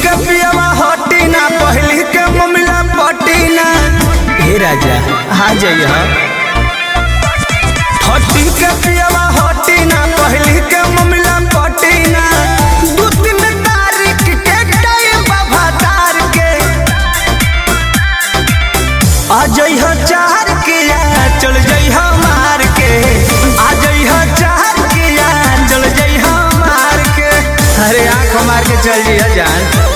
के पियवा हटी ना पहली के ममिला पटी ना। हे राजा आ जाइए हटी के पियवा हटी ना पहली के ममिला पटी ना। 2-3 तारीख के टाइम बाबा तार के आ जाइए 4 के चल जाइए मार के। आ जाइए 4 के चल जाइए मार के। अरे आँख मार के चल जाइए जान।